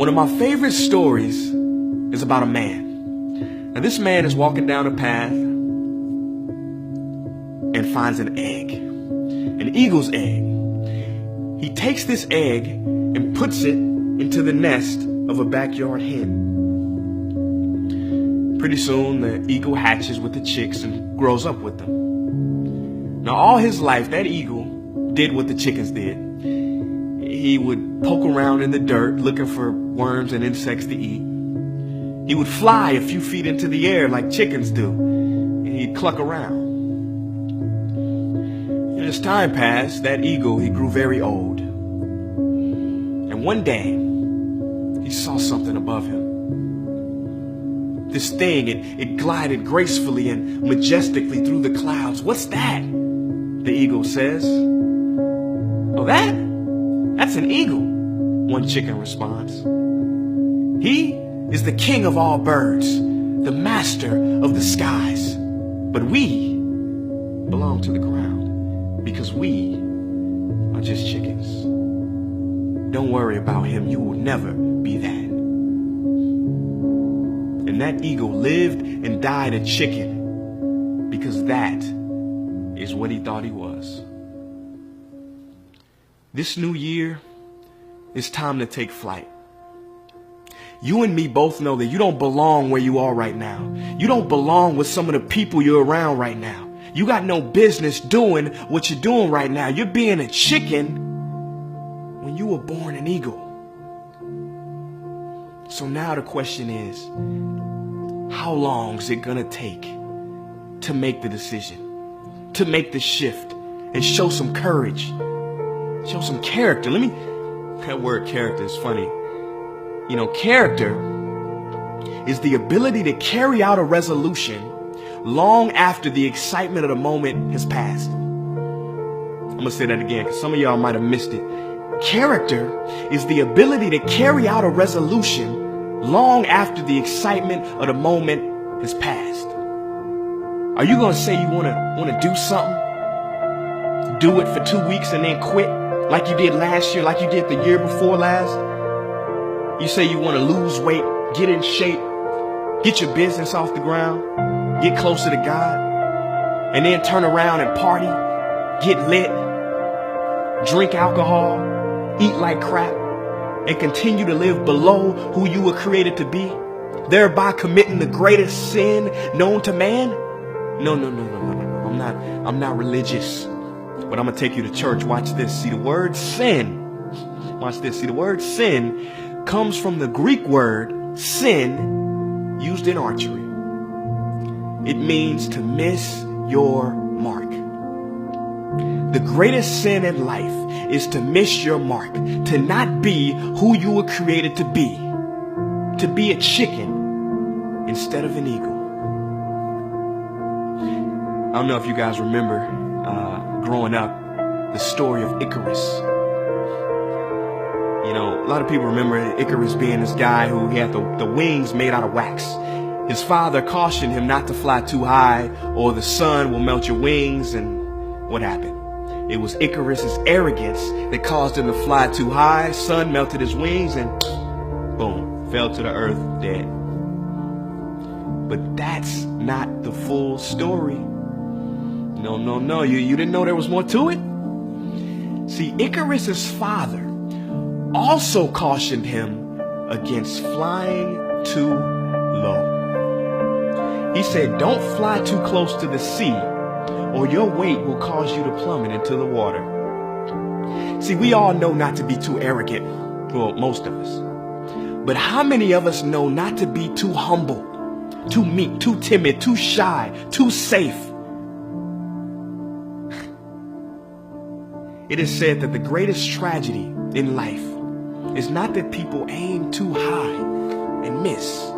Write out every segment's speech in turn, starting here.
One of my favorite stories is about a man. Now, this man is walking down a path and finds an egg, an eagle's egg. He takes this egg and puts it into the nest of a backyard hen. Pretty soon, the eagle hatches with the chicks and grows up with them. Now, all his life, that eagle did what the chickens did. He would poke around in the dirt looking for worms and insects to eat. He would fly a few feet into the air like chickens do, and he'd cluck around. And as time passed, that eagle, he grew very old. And one day, he saw something above him. This thing, it glided gracefully and majestically through the clouds. "What's that?" the eagle says. "Oh, that's an eagle," one chicken responds. "He is the king of all birds, the master of the skies. But we belong to the ground because we are just chickens. Don't worry about him. You will never be that." And that eagle lived and died a chicken because that is what he thought he was. This new year, it's time to take flight. You and me both know that you don't belong where you are right now. You don't belong with some of the people you're around right now. You got no business doing what you're doing right now. You're being a chicken when you were born an eagle. So now the question is, how long is it gonna take to make the decision, to make the shift, and show some courage, show some character? That word character is funny. You know, character is the ability to carry out a resolution long after the excitement of the moment has passed. I'm gonna say that again because some of y'all might have missed it. Character is the ability to carry out a resolution long after the excitement of the moment has passed. Are you gonna say you wanna do something, do it for 2 weeks and then quit like you did last year, like you did the year before last? You say you want to lose weight, get in shape, get your business off the ground, get closer to God, and then turn around and party, get lit, drink alcohol, eat like crap, and continue to live below who you were created to be, thereby committing the greatest sin known to man? No. I'm not religious, but I'm going to take you to church. Watch this. See the word sin. Watch this. See the word sin comes from the Greek word sin used in archery. It means to miss your mark. The greatest sin in life is to miss your mark, to not be who you were created to be a chicken instead of an eagle. I don't know if you guys remember growing up the story of Icarus. You know, a lot of people remember Icarus being this guy who he had the wings made out of wax. His father cautioned him not to fly too high or the sun will melt your wings, and what happened? It was Icarus's arrogance that caused him to fly too high. Sun melted his wings and boom, fell to the earth dead. But that's not the full story. No. You didn't know there was more to it? See, Icarus's father also cautioned him against flying too low. He said, don't fly too close to the sea or your weight will cause you to plummet into the water. See, we all know not to be too arrogant. Well, most of us. But how many of us know not to be too humble, too meek, too timid, too shy, too safe? It is said that the greatest tragedy in life is not that people aim too high and miss.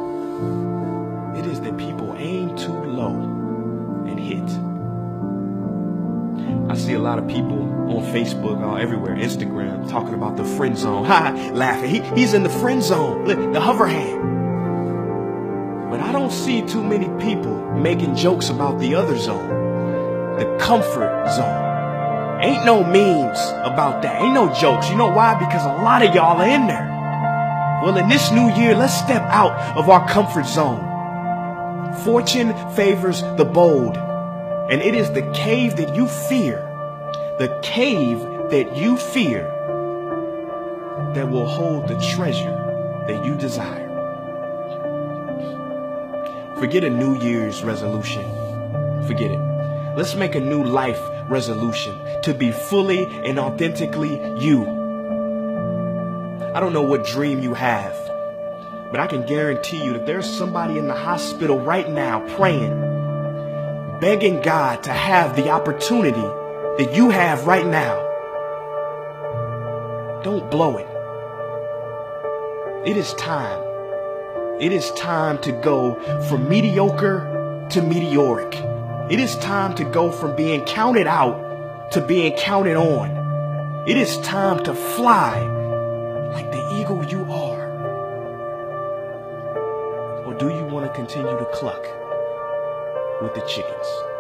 It is that people aim too low and hit. I see a lot of people on Facebook, everywhere, Instagram, talking about the friend zone. Laughing. He's in the friend zone, the hover hand. But I don't see too many people making jokes about the other zone, the comfort zone. Ain't no memes about that. Ain't no jokes. You know why? Because a lot of y'all are in there. Well, in this new year, let's step out of our comfort zone. Fortune favors the bold, and it is the cave that you fear, that will hold the treasure that you desire. Forget a New Year's resolution. Forget it. Let's make a new life resolution to be fully and authentically you. I don't know what dream you have, but I can guarantee you that there's somebody in the hospital right now praying, begging God to have the opportunity that you have right now. Don't blow it. It is time. It is time to go from mediocre to meteoric. It is time to go from being counted out to being counted on. It is time to fly like the eagle you are. Or do you want to continue to cluck with the chickens?